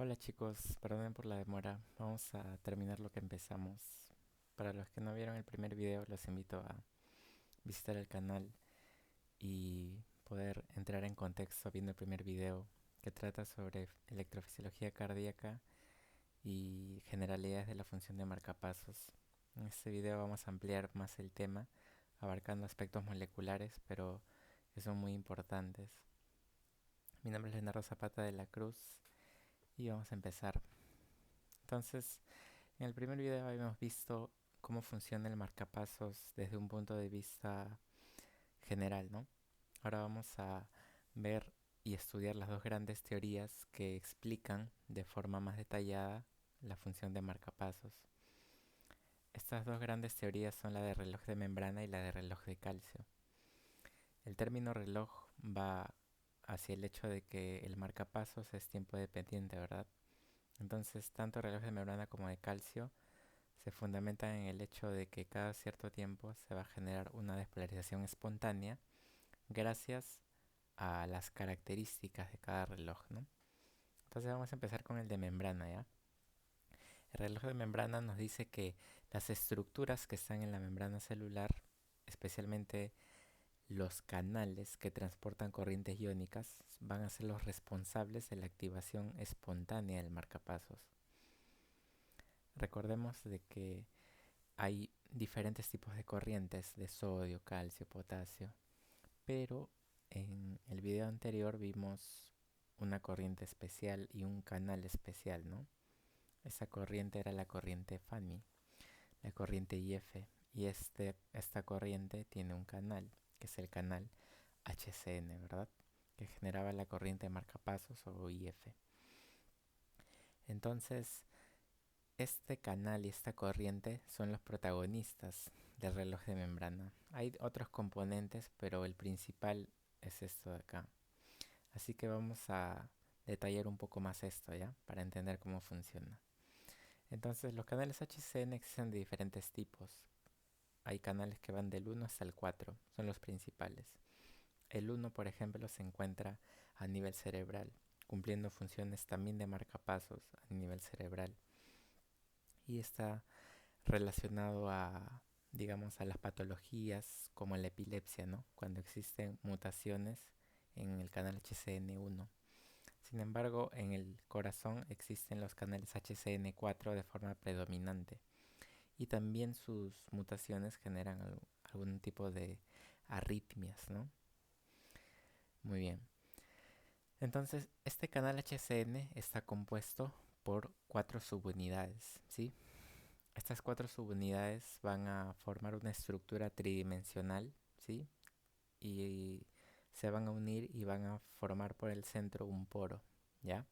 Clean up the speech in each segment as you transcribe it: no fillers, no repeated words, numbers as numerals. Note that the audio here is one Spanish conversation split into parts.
Hola chicos, perdonen por la demora. Vamos a terminar lo que empezamos. Para los que no vieron el primer video, los invito a visitar el canal y poder entrar en contexto viendo el primer video que trata sobre electrofisiología cardíaca y generalidades de la función de marcapasos. En este video vamos a ampliar más el tema, abarcando aspectos moleculares, pero que son muy importantes. Mi nombre es Leonardo Zapata de la Cruz y vamos a empezar. Entonces, en el primer video habíamos visto cómo funciona el marcapasos desde un punto de vista general, ¿no? Ahora vamos a ver y estudiar las dos grandes teorías que explican de forma más detallada la función de marcapasos. Estas dos grandes teorías son la de reloj de membrana y la de reloj de calcio. El término reloj va hacia el hecho de que el marcapasos es tiempo dependiente, ¿verdad? Entonces, tanto el reloj de membrana como de calcio se fundamenta en el hecho de que cada cierto tiempo se va a generar una despolarización espontánea gracias a las características de cada reloj, ¿no? Entonces vamos a empezar con el de membrana, ¿ya? El reloj de membrana nos dice que las estructuras que están en la membrana celular, especialmente los canales que transportan corrientes iónicas, van a ser los responsables de la activación espontánea del marcapasos. Recordemos de que hay diferentes tipos de corrientes de sodio, calcio, potasio, pero en el video anterior vimos una corriente especial y un canal especial, ¿no? Esa corriente era la corriente Fanny, la corriente IF, y esta corriente tiene un canal, que es el canal HCN, ¿verdad? Que generaba la corriente de marcapasos o IF. Entonces, este canal y esta corriente son los protagonistas del reloj de membrana. Hay otros componentes, pero el principal es esto de acá. Así que vamos a detallar un poco más esto, ¿ya? Para entender cómo funciona. Entonces, los canales HCN existen de diferentes tipos. Hay canales que van del 1 hasta el 4, son los principales. El 1, por ejemplo, se encuentra a nivel cerebral, cumpliendo funciones también de marcapasos a nivel cerebral. Y está relacionado a, digamos, a las patologías como la epilepsia, ¿no? Cuando existen mutaciones en el canal HCN1. Sin embargo, en el corazón existen los canales HCN4 de forma predominante y también sus mutaciones generan algún tipo de arritmias, ¿no? Muy bien. Entonces, este canal HCN está compuesto por 4 subunidades, ¿sí? Estas 4 subunidades van a formar una estructura tridimensional, ¿sí? Y se van a unir y van a formar por el centro un poro, ¿ya?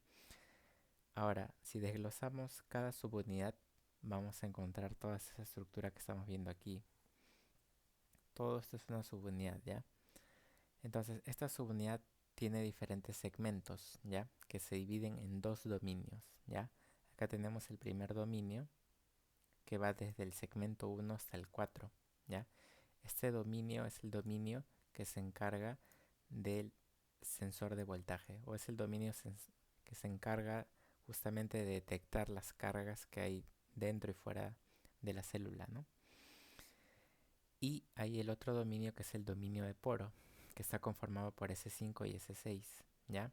Ahora, si desglosamos cada subunidad, vamos a encontrar toda esa estructura que estamos viendo aquí. Todo esto es una subunidad, ¿ya? Entonces, esta subunidad tiene diferentes segmentos, ¿ya? Que se dividen en dos dominios, ¿ya? Acá tenemos el primer dominio, que va desde el segmento 1 hasta el 4, ¿ya? Este dominio es el dominio que se encarga del sensor de voltaje, o es el dominio que se encarga justamente de detectar las cargas que hay dentro y fuera de la célula, ¿no? Y hay el otro dominio que es el dominio de poro, que está conformado por S5 y S6, ¿ya?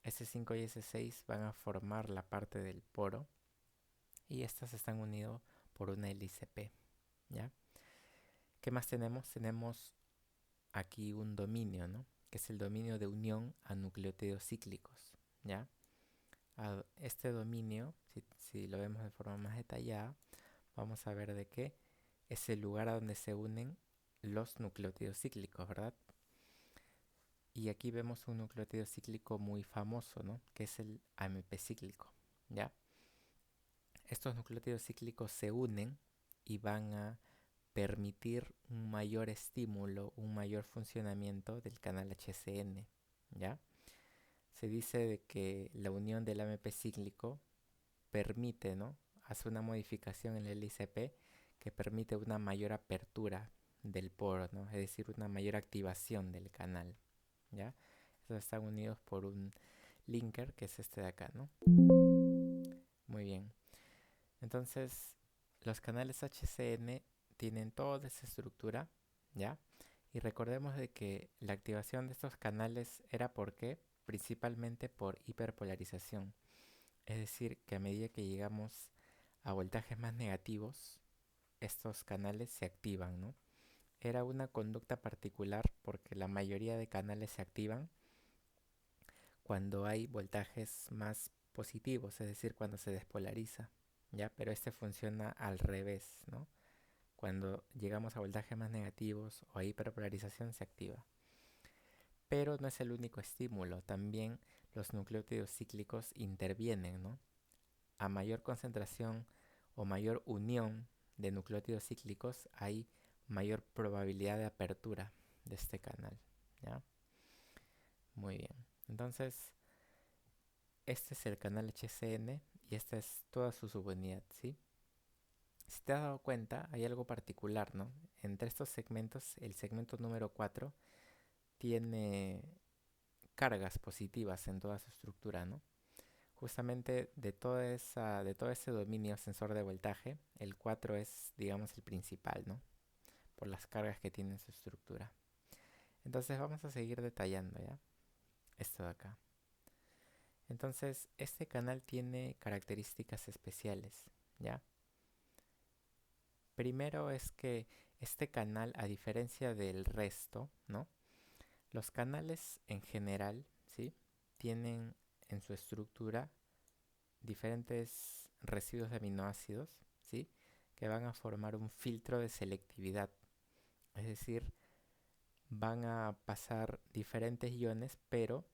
S5 y S6 van a formar la parte del poro y estas están unidos por una hélice P, ¿ya? ¿Qué más tenemos? Tenemos aquí un dominio, ¿no? Que es el dominio de unión a nucleótidos cíclicos, ¿ya? Este dominio, si lo vemos de forma más detallada, vamos a ver de qué es el lugar a donde se unen los nucleótidos cíclicos, ¿verdad? Y aquí vemos un nucleótido cíclico muy famoso, ¿no? Que es el AMP cíclico, ¿ya? Estos nucleótidos cíclicos se unen y van a permitir un mayor estímulo, un mayor funcionamiento del canal HCN, ¿ya? Se dice de que la unión del AMP cíclico permite, ¿no? Hace una modificación en el ICP que permite una mayor apertura del poro, ¿no? Es decir, una mayor activación del canal, ¿ya? Estos están unidos por un linker que es este de acá, ¿no? Muy bien. Entonces, los canales HCN tienen toda esa estructura, ¿ya? Y recordemos de que la activación de estos canales era ¿por qué? Principalmente por hiperpolarización. Es decir, que a medida que llegamos a voltajes más negativos, estos canales se activan, ¿no? Era una conducta particular porque la mayoría de canales se activan cuando hay voltajes más positivos, es decir, cuando se despolariza, ¿ya? Pero este funciona al revés, ¿no? Cuando llegamos a voltajes más negativos o a hiperpolarización se activa. Pero no es el único estímulo, también los nucleótidos cíclicos intervienen, ¿no? A mayor concentración o mayor unión de nucleótidos cíclicos hay mayor probabilidad de apertura de este canal, ¿ya? Muy bien. Entonces, este es el canal HCN y esta es toda su subunidad, ¿sí? Si te has dado cuenta, hay algo particular, ¿no? Entre estos segmentos, el segmento número 4 tiene cargas positivas en toda su estructura, ¿no? Justamente de todo ese dominio sensor de voltaje, el 4 es, digamos, el principal, ¿no? Por las cargas que tiene en su estructura. Entonces vamos a seguir detallando, ¿ya? Esto de acá. Entonces, este canal tiene características especiales, ¿ya? Primero es que este canal, a diferencia del resto, ¿no? Los canales en general, ¿sí? Tienen en su estructura diferentes residuos de aminoácidos, ¿sí? Que van a formar un filtro de selectividad. Es decir, van a pasar diferentes iones, pero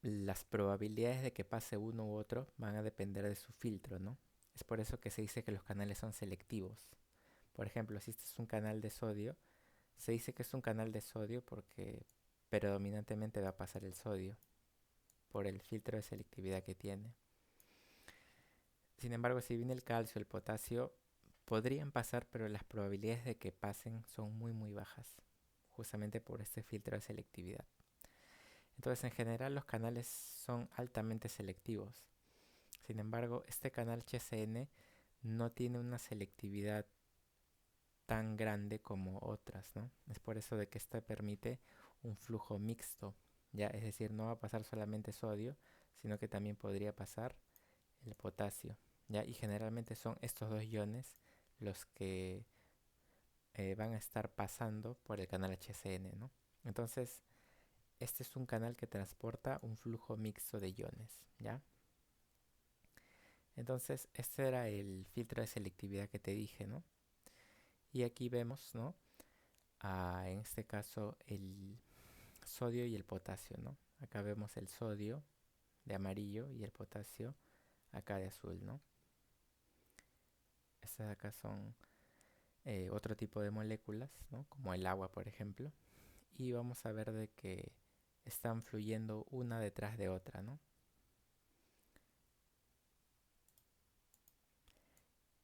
las probabilidades de que pase uno u otro van a depender de su filtro, ¿no? Es por eso que se dice que los canales son selectivos. Por ejemplo, si este es un canal de sodio, se dice que es un canal de sodio porque predominantemente va a pasar el sodio por el filtro de selectividad que tiene. Sin embargo, si viene el calcio, el potasio, podrían pasar, pero las probabilidades de que pasen son muy bajas, justamente por este filtro de selectividad. Entonces, en general, los canales son altamente selectivos. Sin embargo, este canal HCN no tiene una selectividad tan grande como otras, ¿no? Es por eso de que este permite un flujo mixto, ¿ya? Es decir, no va a pasar solamente sodio, sino que también podría pasar el potasio, ¿ya? Y generalmente son estos dos iones los que van a estar pasando por el canal HCN, ¿no? Entonces, este es un canal que transporta un flujo mixto de iones, ¿ya? Entonces, este era el filtro de selectividad que te dije, ¿no? Y aquí vemos, ¿no? En este caso, el sodio y el potasio, ¿no? Acá vemos el sodio de amarillo y el potasio acá de azul, ¿no? Estas de acá son otro tipo de moléculas, ¿no? Como el agua, por ejemplo. Y vamos a ver de que están fluyendo una detrás de otra, ¿no?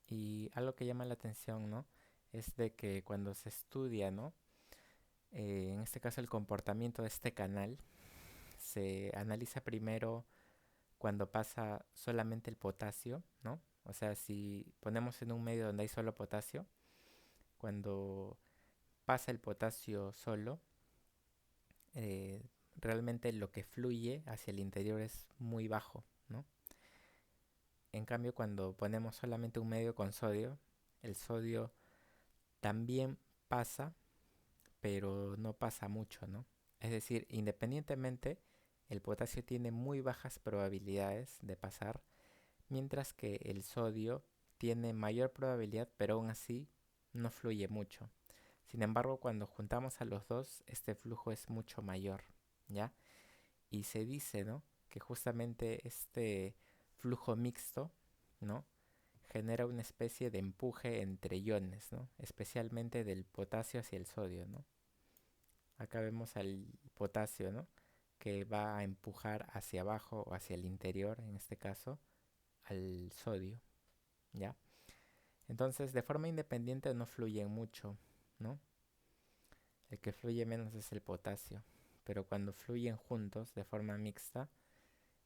Y algo que llama la atención, ¿no? Es de que cuando se estudia, ¿no? En este caso el comportamiento de este canal, se analiza primero cuando pasa solamente el potasio, ¿no? O sea, si ponemos en un medio donde hay solo potasio, cuando pasa el potasio solo, eh, realmente lo que fluye hacia el interior es muy bajo, ¿no? En cambio, cuando ponemos solamente un medio con sodio, el sodio también pasa, pero no pasa mucho, ¿no? Es decir, independientemente, el potasio tiene muy bajas probabilidades de pasar, mientras que el sodio tiene mayor probabilidad, pero aún así no fluye mucho. Sin embargo, cuando juntamos a los dos, este flujo es mucho mayor, ¿ya? Y se dice, ¿no? Que justamente este flujo mixto, ¿no? Genera una especie de empuje entre iones, ¿no? Especialmente del potasio hacia el sodio, ¿no? Acá vemos al potasio, ¿no? Que va a empujar hacia abajo o hacia el interior, en este caso, al sodio, ¿ya? Entonces, de forma independiente no fluyen mucho, ¿no? El que fluye menos es el potasio, pero cuando fluyen juntos de forma mixta,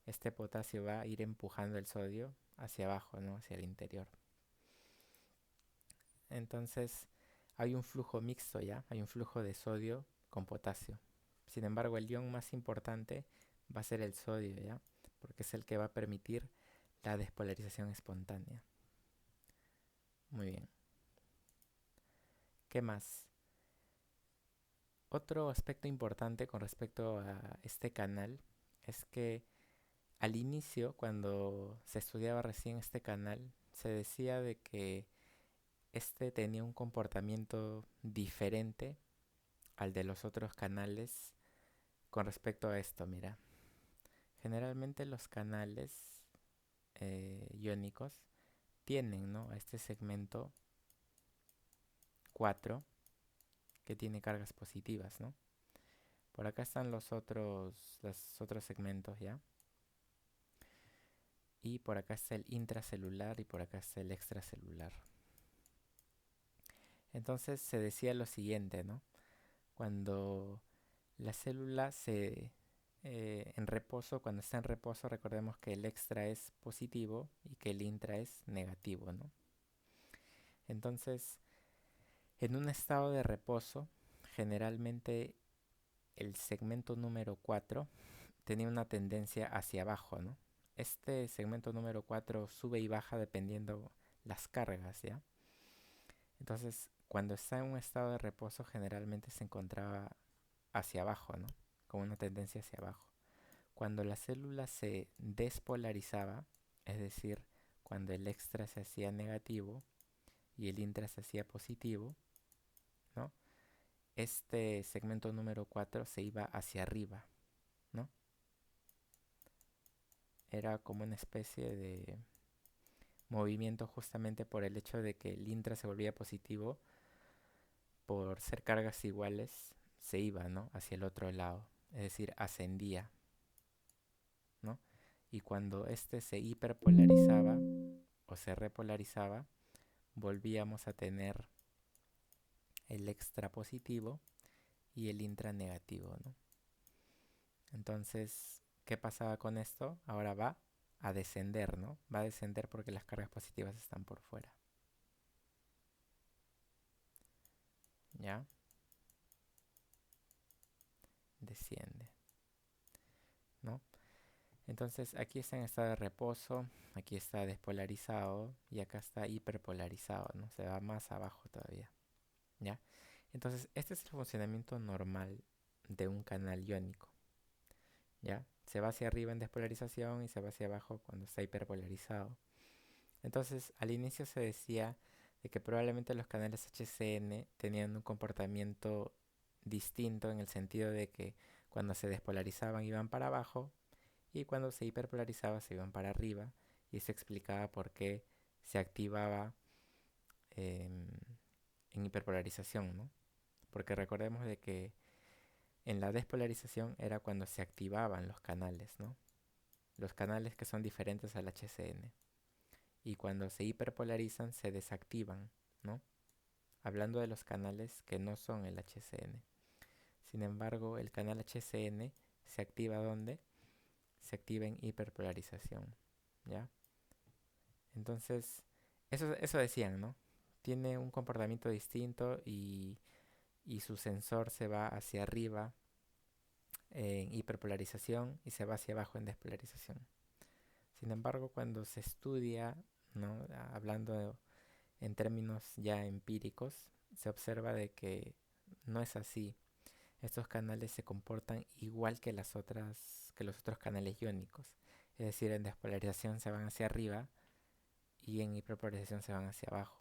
este potasio va a ir empujando el sodio hacia abajo, ¿no? Hacia el interior. Entonces hay un flujo mixto ya, hay un flujo de sodio con potasio. Sin embargo, el ion más importante va a ser el sodio ya, porque es el que va a permitir la despolarización espontánea. Muy bien. ¿Qué más? Otro aspecto importante con respecto a este canal es que al inicio, cuando se estudiaba recién este canal, se decía de que este tenía un comportamiento diferente al de los otros canales con respecto a esto. Mira, generalmente los canales iónicos tienen, ¿no?, a este segmento 4 que tiene cargas positivas, ¿no? Por acá están los otros segmentos, ¿ya? Y por acá está el intracelular y por acá está el extracelular. Entonces se decía lo siguiente, ¿no? Cuando la célula en reposo, cuando está en reposo, recordemos que el extra es positivo y que el intra es negativo, ¿no? Entonces, en un estado de reposo, generalmente el segmento número 4 tenía una tendencia hacia abajo, ¿no? Este segmento número 4 sube y baja dependiendo las cargas, ¿ya? Entonces, cuando está en un estado de reposo, generalmente se encontraba hacia abajo, ¿no? Con una tendencia hacia abajo. Cuando la célula se despolarizaba, es decir, cuando el extra se hacía negativo y el intra se hacía positivo, ¿no? Este segmento número 4 se iba hacia arriba, ¿no? Era como una especie de movimiento justamente por el hecho de que el intra se volvía positivo, por ser cargas iguales, se iba, ¿no?, hacia el otro lado, es decir, ascendía, ¿no? Y cuando este se hiperpolarizaba o se repolarizaba, volvíamos a tener el extra positivo y el intra negativo, ¿no? Entonces, ¿qué pasaba con esto? Ahora va a descender, ¿no? Va a descender porque las cargas positivas están por fuera. ¿Ya? Desciende, ¿no? Entonces aquí está en estado de reposo, aquí está despolarizado y acá está hiperpolarizado, ¿no? Se va más abajo todavía, ¿ya? Entonces este es el funcionamiento normal de un canal iónico, ¿ya? Se va hacia arriba en despolarización y se va hacia abajo cuando está hiperpolarizado. Entonces al inicio se decía de que probablemente los canales HCN tenían un comportamiento distinto en el sentido de que cuando se despolarizaban iban para abajo y cuando se hiperpolarizaba se iban para arriba, y se explicaba por qué se activaba en, en hiperpolarización, ¿no? Porque recordemos de que en la despolarización era cuando se activaban los canales, ¿no? Los canales que son diferentes al HCN. Y cuando se hiperpolarizan se desactivan, ¿no? Hablando de los canales que no son el HCN. Sin embargo, el canal HCN se activa ¿dónde? Se activa en hiperpolarización, ¿ya? Entonces, eso decían, ¿no? Tiene un comportamiento distinto y su sensor se va hacia arriba en hiperpolarización y se va hacia abajo en despolarización. Sin embargo, cuando se estudia, ¿no?, hablando en términos ya empíricos, se observa de que no es así. Estos canales se comportan igual que que los otros canales iónicos. Es decir, en despolarización se van hacia arriba y en hiperpolarización se van hacia abajo.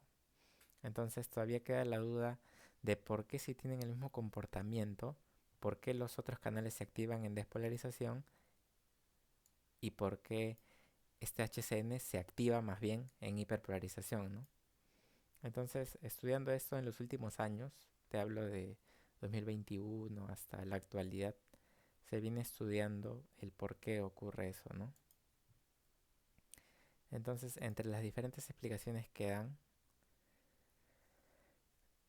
Entonces todavía queda la duda de por qué si tienen el mismo comportamiento, por qué los otros canales se activan en despolarización y por qué este HCN se activa más bien en hiperpolarización, ¿no? Entonces, estudiando esto en los últimos años, te hablo de 2021 hasta la actualidad, se viene estudiando el por qué ocurre eso, ¿no? Entonces, entre las diferentes explicaciones que dan,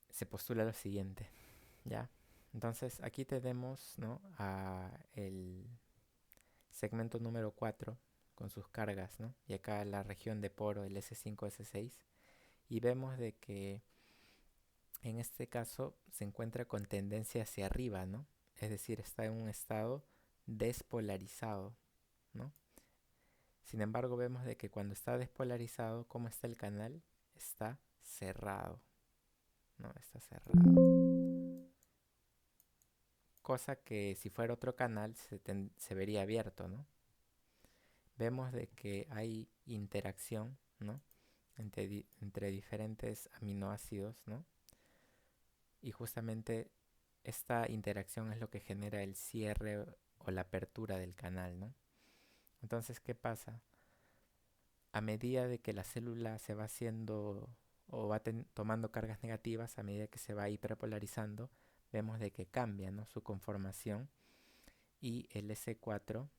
se postula lo siguiente, ¿ya? Entonces, aquí tenemos, ¿no?, segmento número 4 con sus cargas, ¿no? Y acá la región de poro, el S5, S6. Y vemos de que en este caso se encuentra con tendencia hacia arriba, ¿no? Es decir, está en un estado despolarizado, ¿no? Sin embargo, vemos de que cuando está despolarizado, ¿cómo está el canal? Está cerrado, ¿no? Está cerrado. Cosa que si fuera otro canal se vería abierto, ¿no? Vemos de que hay interacción, ¿no? Entre diferentes aminoácidos, ¿no? Y justamente esta interacción es lo que genera el cierre o la apertura del canal, ¿no? Entonces, ¿qué pasa? A medida de que la célula se va haciendo o va tomando cargas negativas, a medida que se va hiperpolarizando, vemos de que cambia, ¿no? Su conformación y el S4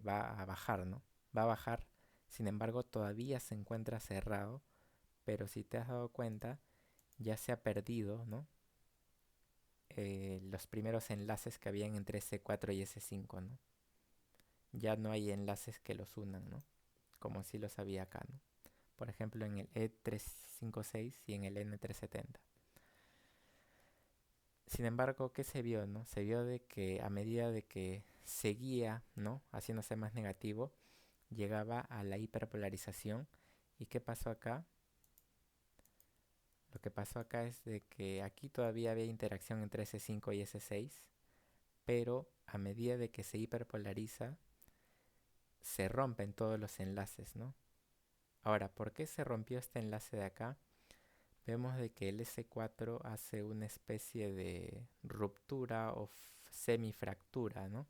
va a bajar, ¿no? Va a bajar, sin embargo, todavía se encuentra cerrado, pero si te has dado cuenta, ya se ha perdido, ¿no? Los primeros enlaces que habían entre S4 y S5, ¿no? Ya no hay enlaces que los unan, ¿no? Como si los había acá, ¿no? Por ejemplo, en el E356 y en el N370. Sin embargo, ¿qué se vio, no? Se vio de que a medida de que seguía, ¿no? Haciéndose más negativo, llegaba a la hiperpolarización. ¿Y qué pasó acá? Lo que pasó acá es de que aquí todavía había interacción entre S5 y S6, pero a medida de que se hiperpolariza, se rompen todos los enlaces, ¿no? Ahora, ¿por qué se rompió este enlace de acá? Vemos de que el S4 hace una especie de ruptura o semifractura, ¿no?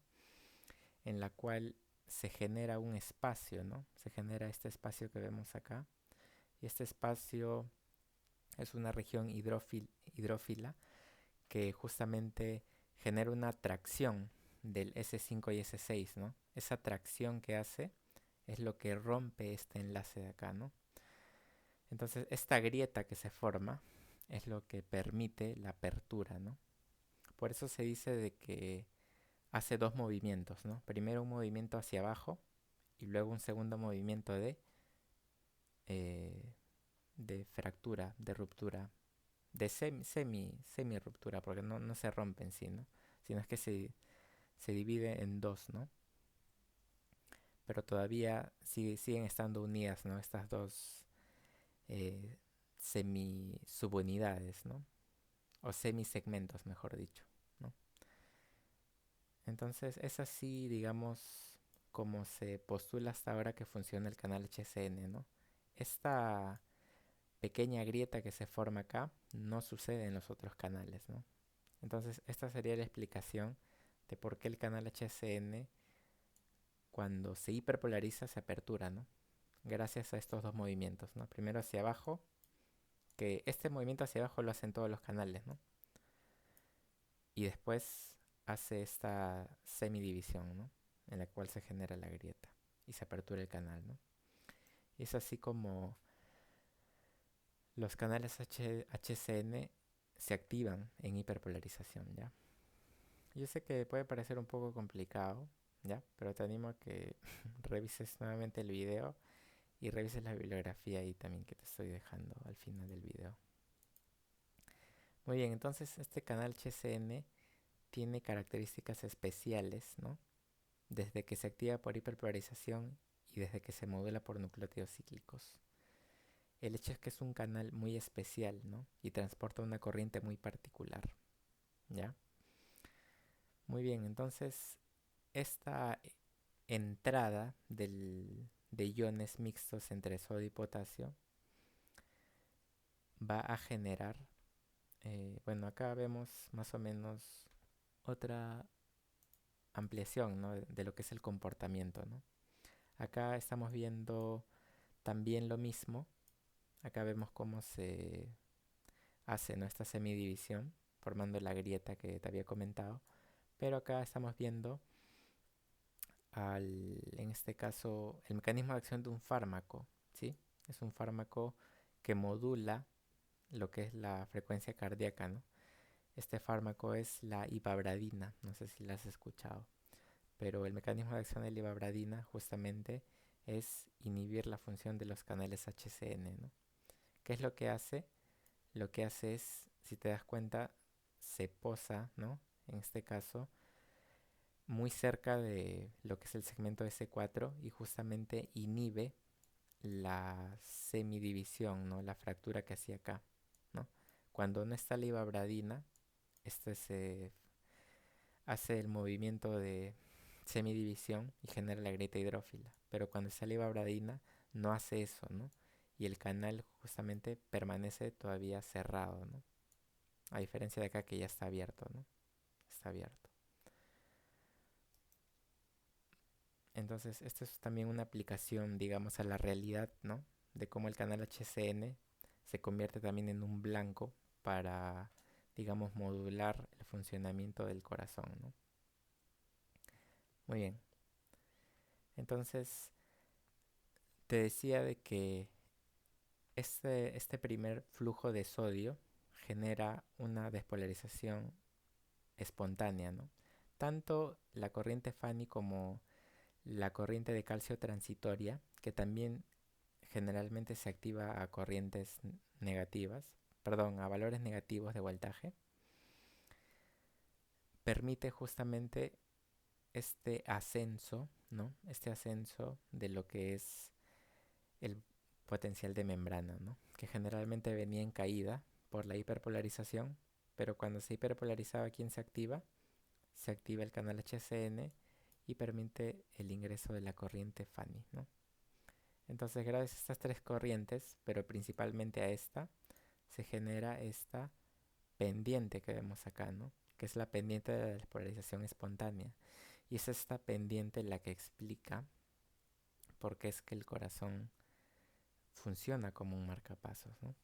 En la cual se genera un espacio, ¿no? Se genera este espacio que vemos acá. Y este espacio es una región hidrófila que justamente genera una tracción del S5 y S6, ¿no? Esa tracción que hace es lo que rompe este enlace de acá, ¿no? Entonces, esta grieta que se forma es lo que permite la apertura, ¿no? Por eso se dice de que hace dos movimientos, ¿no? Primero un movimiento hacia abajo y luego un segundo movimiento eh, de fractura, de ruptura, de semi ruptura, porque no se rompe en sí, ¿no? Sino es que se divide en dos, ¿no? Pero todavía siguen estando unidas, ¿no? Estas dos eh, semi-subunidades, ¿no? O semisegmentos, mejor dicho, ¿no? Entonces es así, digamos, como se postula hasta ahora que funciona el canal HSN, ¿no? Esta pequeña grieta que se forma acá no sucede en los otros canales, ¿no? Entonces esta sería la explicación de por qué el canal HSN cuando se hiperpolariza se apertura, ¿no? Gracias a estos dos movimientos, ¿no? Primero hacia abajo, que este movimiento hacia abajo lo hacen todos los canales, ¿no? Y después hace esta semidivisión, ¿no? En la cual se genera la grieta y se apertura el canal, ¿no? Y es así como los canales HCN se activan en hiperpolarización, ¿ya? Yo sé que puede parecer un poco complicado, ¿ya? Pero te animo a que revises nuevamente el video y revises la bibliografía ahí también que te estoy dejando al final del video. Muy bien, entonces este canal HCN tiene características especiales, ¿no? Desde que se activa por hiperpolarización y desde que se modula por nucleótidos cíclicos. El hecho es que es un canal muy especial, ¿no? Y transporta una corriente muy particular, ¿ya? Muy bien, entonces esta entrada de iones mixtos entre sodio y potasio va a generar, bueno, acá vemos más o menos otra ampliación, ¿no? de lo que es el comportamiento, ¿no? Acá estamos viendo también lo mismo. Acá vemos cómo se hace nuestra semidivisión, formando la grieta que te había comentado. Pero acá estamos viendo, en este caso, el mecanismo de acción de un fármaco, ¿sí? Es un fármaco que modula lo que es la frecuencia cardíaca, ¿no? Este fármaco es la ipabradina, no sé si la has escuchado. pero el mecanismo de acción de la ibabradina justamente es inhibir la función de los canales HCN, ¿no? ¿Qué es lo que hace? Lo que hace es, si te das cuenta, se posa, ¿no? En este caso, muy cerca de lo que es el segmento S4 y justamente inhibe la semidivisión, ¿no? La fractura que hacía acá, ¿no? Cuando no está la ibabradina, este se hace el movimiento de semidivisión y genera la grieta hidrófila. Pero cuando está la ibabradina, no hace eso, ¿no? Y el canal justamente permanece todavía cerrado, ¿no? A diferencia de acá que ya está abierto, ¿no? Está abierto. Entonces, esto es también una aplicación, digamos, a la realidad, ¿no? De cómo el canal HCN se convierte también en un blanco para, digamos, modular el funcionamiento del corazón, ¿no? Muy bien. Entonces, te decía de que este primer flujo de sodio genera una despolarización espontánea, ¿no? Tanto la corriente Fanny como la corriente de calcio transitoria, que también generalmente se activa a corrientes negativas, perdón, a valores negativos de voltaje, permite justamente este ascenso, ¿no? Este ascenso de lo que es el potencial de membrana, ¿no? Que generalmente venía en caída por la hiperpolarización, pero cuando se hiperpolarizaba, ¿quién se activa? Se activa el canal HCN y permite el ingreso de la corriente Fanny, ¿no? Entonces, gracias a estas tres corrientes, pero principalmente a esta, se genera esta pendiente que vemos acá, ¿no? Que es la pendiente de la despolarización espontánea. Y es esta pendiente la que explica por qué es que el corazón funciona como un marcapasos, ¿no?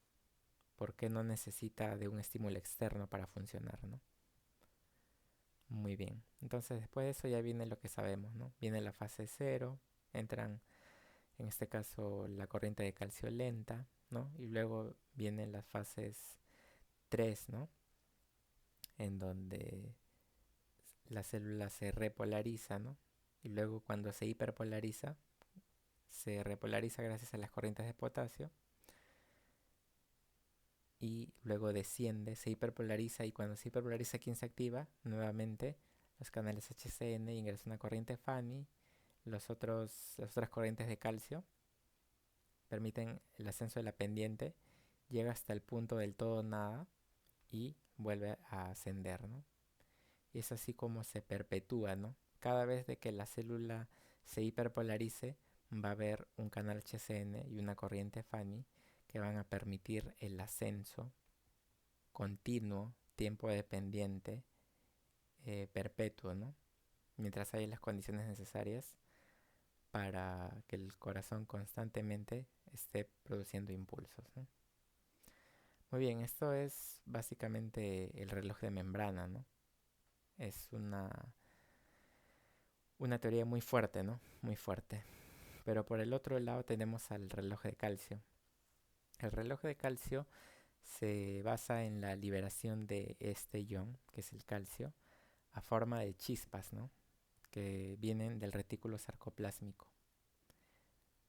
¿Por qué no necesita de un estímulo externo para funcionar, ¿no? Muy bien. Entonces después de eso ya viene lo que sabemos, ¿no? Viene la fase cero, entran en este caso la corriente de calcio lenta, ¿no? Y luego vienen las fases 3, ¿no? En donde la célula se repolariza, ¿no? Y luego cuando se hiperpolariza, se repolariza gracias a las corrientes de potasio y luego desciende, se hiperpolariza y cuando se hiperpolariza, ¿quién se activa? Nuevamente los canales HCN ingresa una corriente Fanny, las otras corrientes de calcio permiten el ascenso de la pendiente, llega hasta el punto del todo nada y vuelve a ascender, ¿no? Y es así como se perpetúa, ¿no? Cada vez de que la célula se hiperpolarice, va a haber un canal HCN y una corriente Fanny que van a permitir el ascenso continuo, tiempo dependiente, perpetuo, ¿no? Mientras haya las condiciones necesarias para que el corazón constantemente esté produciendo impulsos, ¿no? Muy bien, esto es básicamente el reloj de membrana, ¿no? Es una teoría muy fuerte, ¿no? Muy fuerte. Pero por el otro lado tenemos al reloj de calcio. El reloj de calcio se basa en la liberación de este ion, que es el calcio, a forma de chispas, ¿no? Que vienen del retículo sarcoplásmico.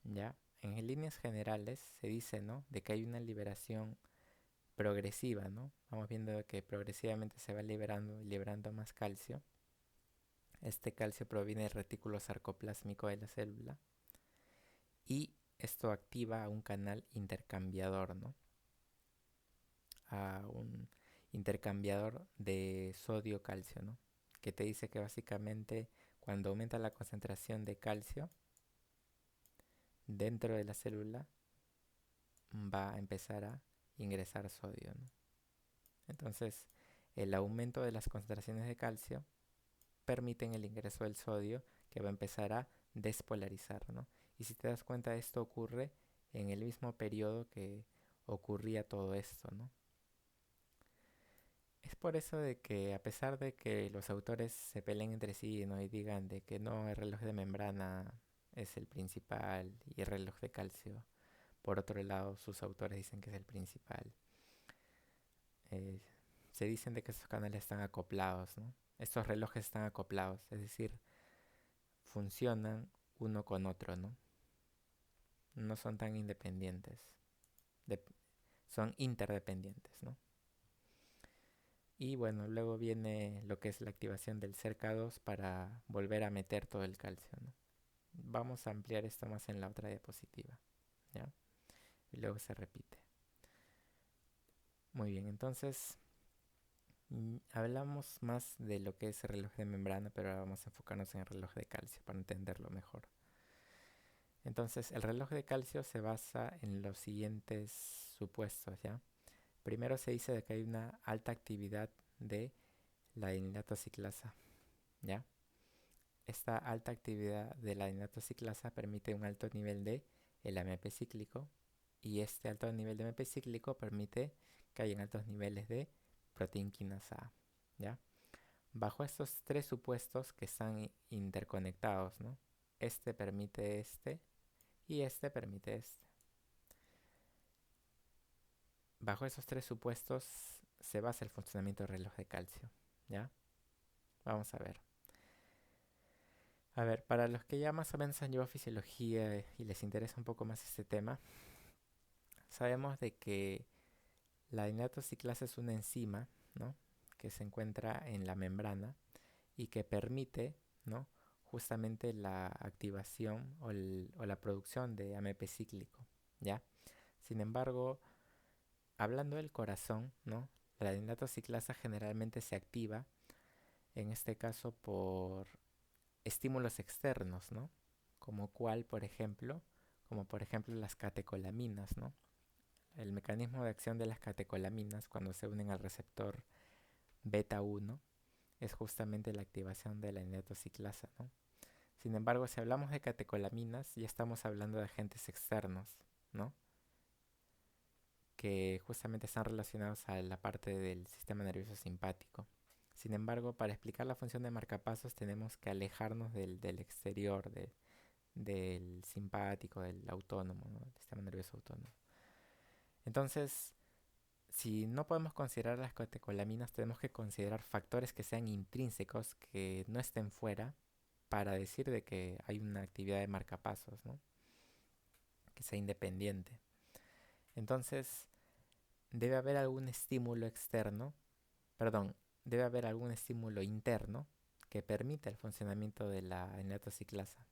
¿Ya? En líneas generales se dice, ¿no? De que hay una liberación progresiva, ¿no? Vamos viendo que progresivamente se va liberando más calcio. Este calcio proviene del retículo sarcoplásmico de la célula y esto activa a un canal intercambiador, ¿no? A un intercambiador de sodio-calcio, ¿no? Que te dice que básicamente cuando aumenta la concentración de calcio dentro de la célula va a empezar a ingresar sodio, ¿no? Entonces, el aumento de las concentraciones de calcio permiten el ingreso del sodio que va a empezar a despolarizar, ¿no? Y si te das cuenta, esto ocurre en el mismo periodo que ocurría todo esto, ¿no? Es por eso de que a pesar de que los autores se peleen entre sí, ¿no? Y digan de que no, el reloj de membrana es el principal y el reloj de calcio, por otro lado, sus autores dicen que es el principal. Eh, Se dicen de que estos canales están acoplados, ¿no? Estos relojes están acoplados, es decir, funcionan uno con otro, ¿no? No son tan independientes, dep- son interdependientes, ¿no? Y bueno, luego viene lo que es la activación del cerca 2 para volver a meter todo el calcio, ¿no? Vamos a ampliar esto más en la otra diapositiva, ¿ya? Y luego se repite. Muy bien, entonces hablamos más de lo que es el reloj de membrana, pero ahora vamos a enfocarnos en el reloj de calcio para entenderlo mejor. Entonces, el reloj de calcio se basa en los siguientes supuestos, ¿ya? Primero se dice de que hay una alta actividad de la adenilatoxiclasa, ¿ya? Esta alta actividad de la adenilatoxiclasa permite un alto nivel de el AMP cíclico, y este alto nivel de AMP cíclico permite que haya altos niveles de proteína quinasa A, ¿ya? Bajo estos tres supuestos que están interconectados, ¿no? Este permite este y este permite este. Bajo esos tres supuestos se basa el funcionamiento del reloj de calcio, ¿ya? Vamos a ver. A ver, para los que ya más o menos han llevado fisiología y les interesa un poco más este tema, sabemos de que la adenilatoxiclasa es una enzima, ¿no? Que se encuentra en la membrana y que permite, ¿no? Justamente la activación o la producción de AMP cíclico, ¿ya? Sin embargo, hablando del corazón, ¿no? La adenilatoxiclasa generalmente se activa, en este caso, por estímulos externos, ¿no? Como por ejemplo las catecolaminas, ¿no? El mecanismo de acción de las catecolaminas cuando se unen al receptor beta 1 es justamente la activación de la adenilatoxiclasa, ¿no? Sin embargo, si hablamos de catecolaminas, ya estamos hablando de agentes externos, ¿no? Que justamente están relacionados a la parte del sistema nervioso simpático. Sin embargo, para explicar la función de marcapasos tenemos que alejarnos del exterior, del simpático, del autónomo, ¿no? Del sistema nervioso autónomo. Entonces, si no podemos considerar las catecolaminas, tenemos que considerar factores que sean intrínsecos, que no estén fuera, para decir de que hay una actividad de marcapasos, ¿no? Que sea independiente. Entonces, debe haber algún estímulo externo, perdón, debe haber algún estímulo interno que permita el funcionamiento de la adenilatoxiclasa.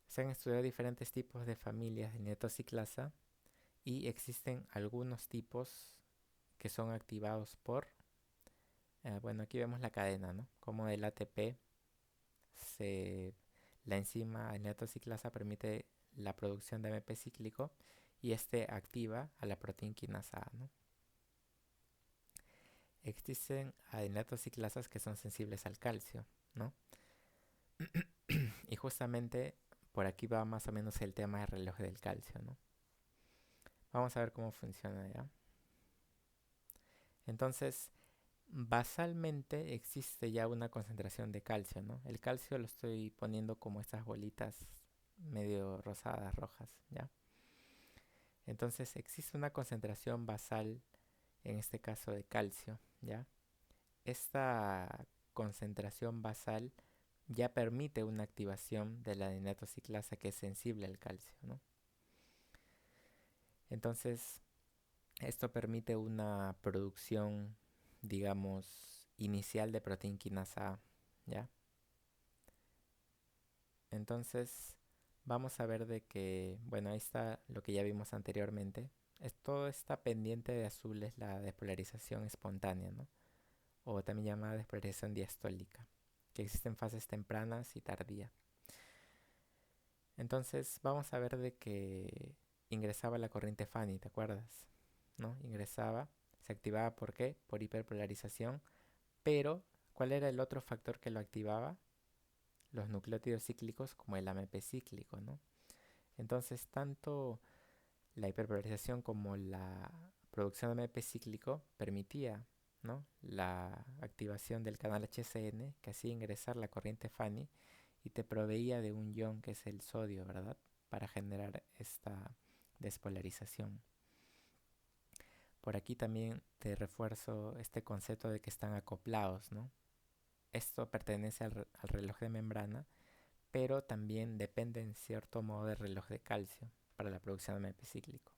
Se han estudiado diferentes tipos de familias de adenilatoxiclasa y existen algunos tipos que son activados por, bueno, aquí vemos la cadena, ¿no? Como el ATP, la enzima adenilatoxiclasa permite la producción de AMP cíclico y este activa a la proteína quinasa A, ¿no? Existen adenilatoxiclasas que son sensibles al calcio, ¿no? Y justamente por aquí va más o menos el tema del reloj del calcio, ¿no? Vamos a ver cómo funciona ya. Entonces, basalmente existe ya una concentración de calcio, ¿no? El calcio lo estoy poniendo como estas bolitas medio rosadas, rojas, ¿ya? Entonces existe una concentración basal, en este caso de calcio, ¿ya? Esta concentración basal ya permite una activación de la adenilatoxiclasa que es sensible al calcio, ¿no? Entonces, esto permite una producción, digamos, inicial de proteína quinasa A, ¿ya? Entonces, vamos a ver de que, bueno, ahí está lo que ya vimos anteriormente. Todo esta pendiente de azul es la despolarización espontánea, ¿no? O también llamada despolarización diastólica, que existe en fases tempranas y tardías. Entonces, vamos a ver de que ingresaba la corriente Fanny, ¿te acuerdas? ¿No? Ingresaba, se activaba, ¿por qué? Por hiperpolarización, pero ¿cuál era el otro factor que lo activaba? Los nucleótidos cíclicos como el AMP cíclico, ¿no? Entonces, tanto la hiperpolarización como la producción de AMP cíclico permitía, ¿no? La activación del canal HCN que hacía ingresar la corriente Fanny y te proveía de un ion que es el sodio, ¿verdad? Para generar esta despolarización. Por aquí también te refuerzo este concepto de que están acoplados, ¿no? Esto pertenece al reloj de membrana, pero también depende en cierto modo del reloj de calcio para la producción de AMP cíclico,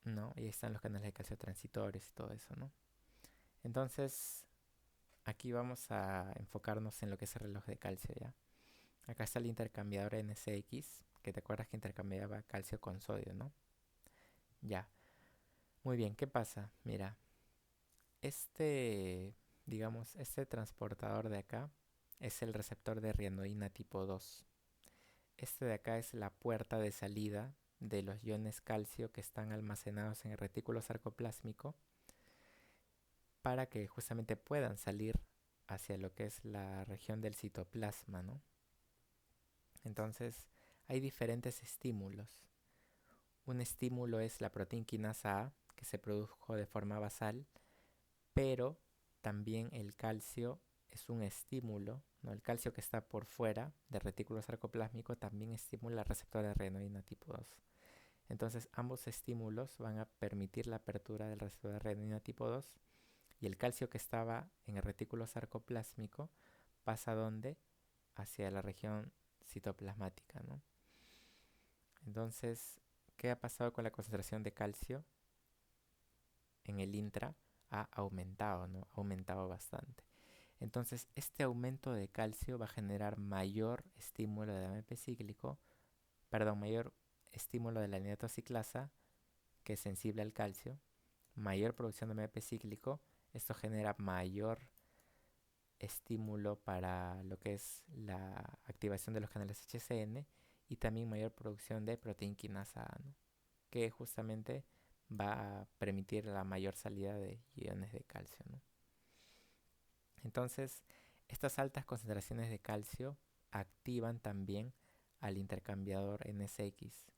¿no? Y ahí están los canales de calcio transitorios y todo eso, ¿no? Entonces, aquí vamos a enfocarnos en lo que es el reloj de calcio, ¿ya? Acá está el intercambiador NSX, que te acuerdas que intercambiaba calcio con sodio, ¿no? Ya. Muy bien, ¿qué pasa? Mira, este, digamos, este transportador de acá es el receptor de rianoína tipo 2. Este de acá es la puerta de salida de los iones calcio que están almacenados en el retículo sarcoplásmico para que justamente puedan salir hacia lo que es la región del citoplasma, ¿no? Entonces, hay diferentes estímulos. Un estímulo es la proteína quinasa A, que se produjo de forma basal, pero también el calcio es un estímulo, ¿no? El calcio que está por fuera del retículo sarcoplásmico también estimula el receptor de renina tipo 2. Entonces, ambos estímulos van a permitir la apertura del receptor de renina tipo 2 y el calcio que estaba en el retículo sarcoplásmico pasa ¿dónde? Hacia la región citoplasmática, ¿no? Entonces, ¿qué ha pasado con la concentración de calcio en el intra? Ha aumentado, ¿no? Ha aumentado bastante. Entonces, este aumento de calcio va a generar mayor estímulo de AMP cíclico, perdón, mayor estímulo de la nitrociclasa, que es sensible al calcio, mayor producción de AMP cíclico. Esto genera mayor estímulo para lo que es la activación de los canales HCN y también mayor producción de proteína quinasa A, ¿no? Que justamente va a permitir la mayor salida de iones de calcio, ¿no? Entonces, estas altas concentraciones de calcio activan también al intercambiador NSX,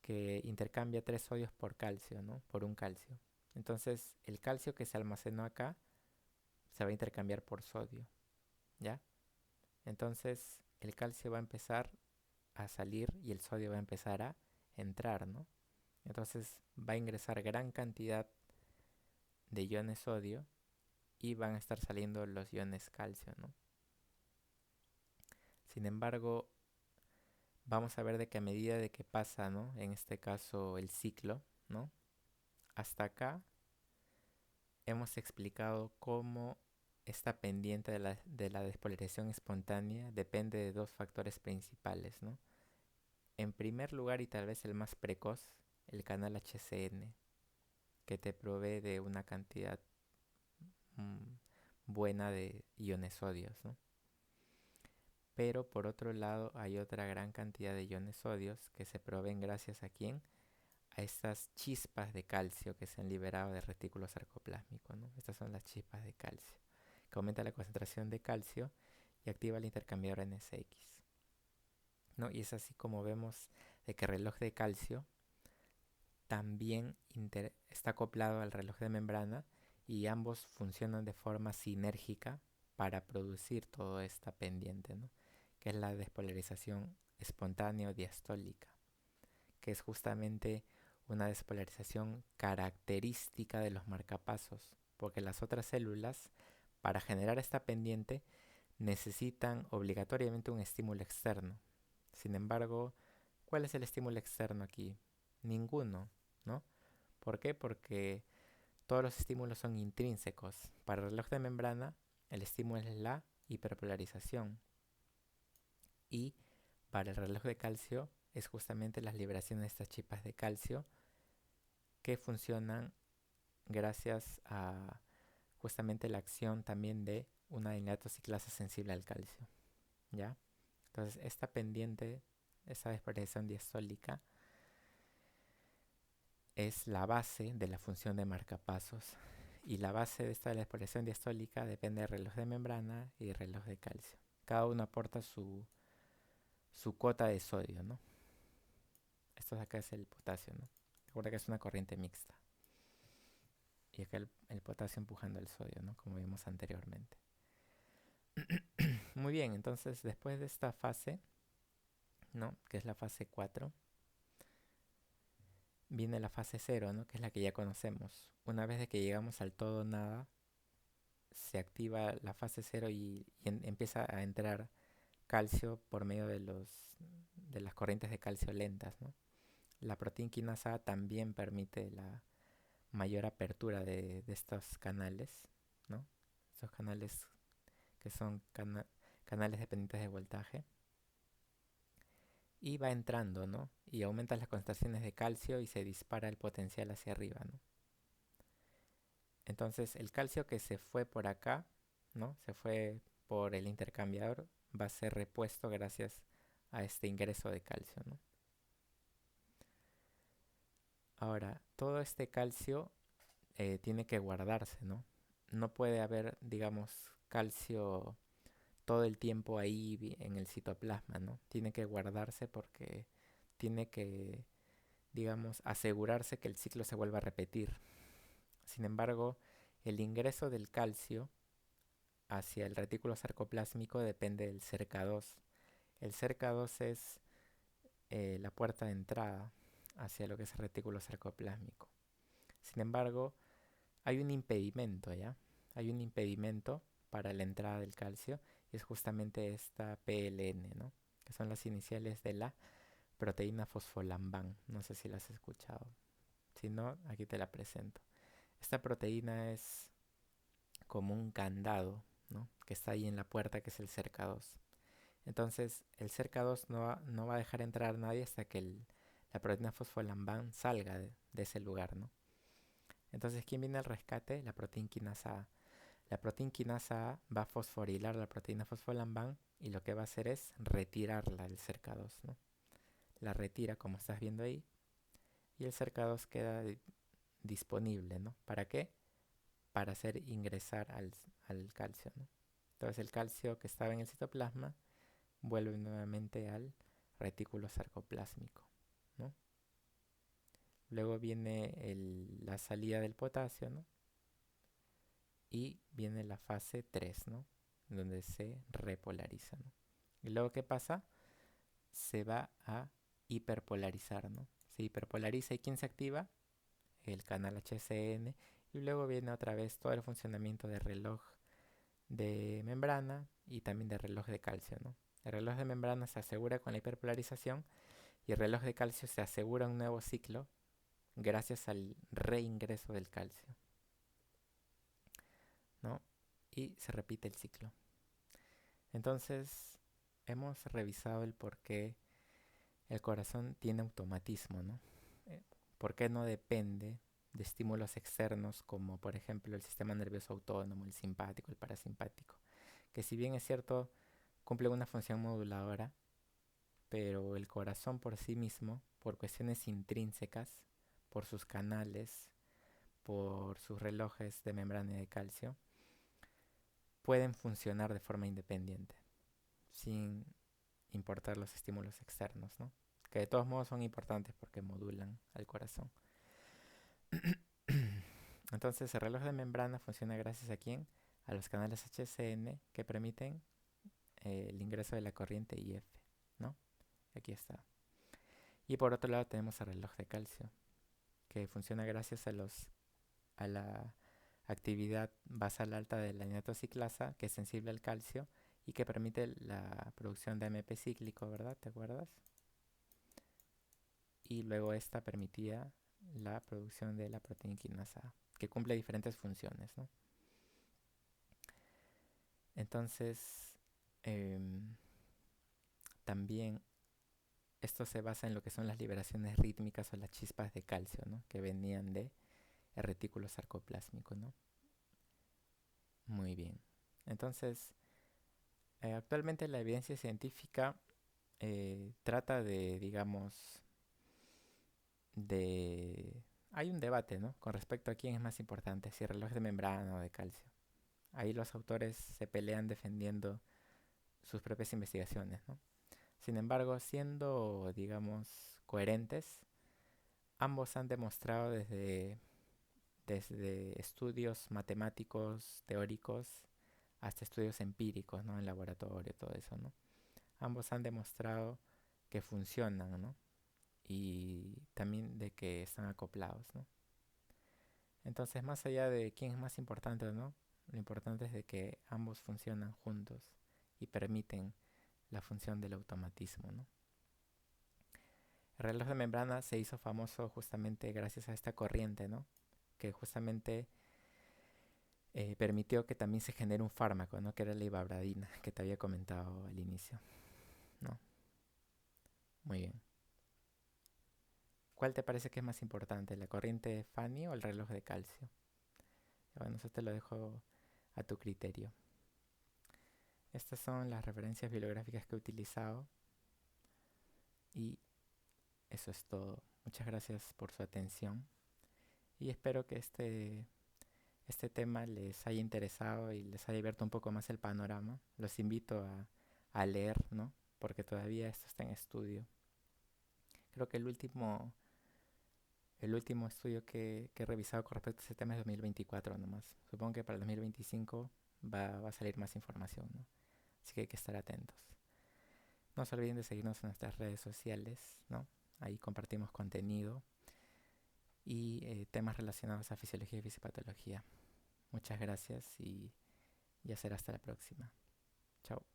que intercambia 3 sodios por calcio, ¿no? Por un calcio. Entonces, el calcio que se almacenó acá se va a intercambiar por sodio, ¿ya? Entonces, el calcio va a empezar a salir y el sodio va a empezar a entrar, ¿no? Entonces, va a ingresar gran cantidad de iones sodio y van a estar saliendo los iones calcio, ¿no? Sin embargo, vamos a ver de que a medida de que pasa, ¿no? En este caso el ciclo, ¿no? Hasta acá hemos explicado cómo esta pendiente de la despolarización espontánea depende de dos factores principales, ¿no? En primer lugar, y tal vez el más precoz, el canal HCN, que te provee de una cantidad mm, buena de iones sodios, ¿no? Pero por otro lado hay otra gran cantidad de iones sodios que se proveen gracias a quién? A estas chispas de calcio que se han liberado del retículo sarcoplásmico, ¿no? Estas son las chispas de calcio, que aumenta la concentración de calcio y activa el intercambiador NSX, ¿no? Y es así como vemos de que el reloj de calcio también está acoplado al reloj de membrana y ambos funcionan de forma sinérgica para producir toda esta pendiente, ¿no? Que es la despolarización espontánea o diastólica, que es justamente una despolarización característica de los marcapasos, porque las otras células, para generar esta pendiente, necesitan obligatoriamente un estímulo externo. Sin embargo, ¿cuál es el estímulo externo aquí? Ninguno, ¿no? ¿Por qué? Porque todos los estímulos son intrínsecos. Para el reloj de membrana, el estímulo es la hiperpolarización. Y para el reloj de calcio es justamente las liberaciones de estas chispas de calcio que funcionan gracias a justamente la acción también de una nitrociclasa sensible al calcio, ¿ya? Entonces esta pendiente, esta despolarización diastólica es la base de la función de marcapasos y la base de esta despolarización diastólica depende del reloj de membrana y del reloj de calcio. Cada uno aporta su cuota de sodio, ¿no? Esto de acá es el potasio, ¿no? Recuerda que es una corriente mixta. Y acá el potasio empujando el sodio, ¿no? Como vimos anteriormente. Muy bien, entonces después de esta fase, ¿no? Que es la fase 4, viene la fase 0, ¿no? Que es la que ya conocemos. Una vez de que llegamos al todo nada, se activa la fase cero y empieza a entrar calcio por medio de las corrientes de calcio lentas, ¿no? La proteína quinasa A también permite la mayor apertura de estos canales, ¿no? Estos canales que son canales dependientes de voltaje. Y va entrando, ¿no? Y aumenta las concentraciones de calcio y se dispara el potencial hacia arriba, ¿no? Entonces el calcio que se fue por acá, ¿no? Se fue por el intercambiador, va a ser repuesto gracias a este ingreso de calcio, ¿no? Ahora, todo este calcio tiene que guardarse, ¿no? No puede haber, digamos, calcio todo el tiempo ahí en el citoplasma, ¿no? Tiene que guardarse porque tiene que, digamos, asegurarse que el ciclo se vuelva a repetir. Sin embargo, el ingreso del calcio hacia el retículo sarcoplásmico depende del cerca2. El cerca2 es la puerta de entrada hacia lo que es el retículo sarcoplásmico. Sin embargo, hay un impedimento, ¿ya? Hay un impedimento para la entrada del calcio y es justamente esta PLN, ¿no? Que son las iniciales de la proteína fosfolambán. No sé si la has escuchado. Si no, aquí te la presento. Esta proteína es como un candado, ¿no? Que está ahí en la puerta, que es el cerca2. Entonces, el cerca2 no va a dejar entrar a nadie hasta que la proteína fosfolambán salga de ese lugar, ¿no? Entonces, ¿quién viene al rescate? La proteína quinasa A. La proteína quinasa A va a fosforilar la proteína fosfolambán y lo que va a hacer es retirarla del cerca2, ¿no? La retira, como estás viendo ahí, y el cerca2 queda disponible, ¿no? ¿Para qué? Para hacer ingresar al calcio, ¿no? Entonces el calcio que estaba en el citoplasma vuelve nuevamente al retículo sarcoplásmico, ¿no? Luego viene la salida del potasio, ¿no? Y viene la fase 3, ¿no? Donde se repolariza, ¿no? Y luego, ¿qué pasa? Se va a hiperpolarizar, ¿no? Se hiperpolariza y ¿quién se activa? El canal HCN. Y luego viene otra vez todo el funcionamiento de reloj de membrana y también de reloj de calcio, ¿no? El reloj de membrana se asegura con la hiperpolarización y el reloj de calcio se asegura un nuevo ciclo gracias al reingreso del calcio, ¿no? Y se repite el ciclo. Entonces, hemos revisado el por qué el corazón tiene automatismo, ¿no? ¿Por qué no depende de estímulos externos como por ejemplo el sistema nervioso autónomo, el simpático, el parasimpático? Que si bien es cierto, cumple una función moduladora, pero el corazón por sí mismo, por cuestiones intrínsecas, por sus canales, por sus relojes de membrana y de calcio, pueden funcionar de forma independiente, sin importar los estímulos externos, ¿no? Que de todos modos son importantes porque modulan al corazón. Entonces el reloj de membrana funciona gracias a quién? A los canales HCN que permiten el ingreso de la corriente IF, ¿no? Aquí está. Y por otro lado tenemos el reloj de calcio, que funciona gracias a la actividad basal alta de la inatociclasa, que es sensible al calcio y que permite la producción de AMP cíclico, ¿verdad? ¿Te acuerdas? Y luego esta permitía la producción de la proteína quinasa A, que cumple diferentes funciones, ¿no? Entonces, también esto se basa en lo que son las liberaciones rítmicas o las chispas de calcio, ¿no? Que venían de el retículo sarcoplásmico, ¿no? Muy bien. Entonces, actualmente la evidencia científica trata de, digamos, de... Hay un debate, ¿no? Con respecto a quién es más importante, si el reloj de membrana o de calcio. Ahí los autores se pelean defendiendo sus propias investigaciones, ¿no? Sin embargo, siendo, digamos, coherentes, ambos han demostrado desde estudios matemáticos, teóricos, hasta estudios empíricos, ¿no? En laboratorio, todo eso, ¿no? Ambos han demostrado que funcionan, ¿no? Y también de que están acoplados, ¿no? Entonces, más allá de quién es más importante o no, Lo importante es de que ambos funcionan juntos y permiten la función del automatismo, ¿no? El reloj de membrana se hizo famoso justamente gracias a esta corriente, ¿no? Que justamente permitió que también se genere un fármaco, ¿no? Que era la ibabradina, que te había comentado al inicio, ¿no? Muy bien. ¿Cuál te parece que es más importante, la corriente Fanny o el reloj de calcio? Bueno, eso te lo dejo a tu criterio. Estas son las referencias bibliográficas que he utilizado y eso es todo. Muchas gracias por su atención y espero que este tema les haya interesado y les haya abierto un poco más el panorama. Los invito a leer, ¿no? Porque todavía esto está en estudio. Creo que el último estudio que he revisado con respecto a este tema es 2024 nomás. Supongo que para el 2025 va a salir más información, ¿no? Así que hay que estar atentos. No se olviden de seguirnos en nuestras redes sociales, ¿no? Ahí compartimos contenido y temas relacionados a fisiología y fisiopatología. Muchas gracias y ya será hasta la próxima. Chao.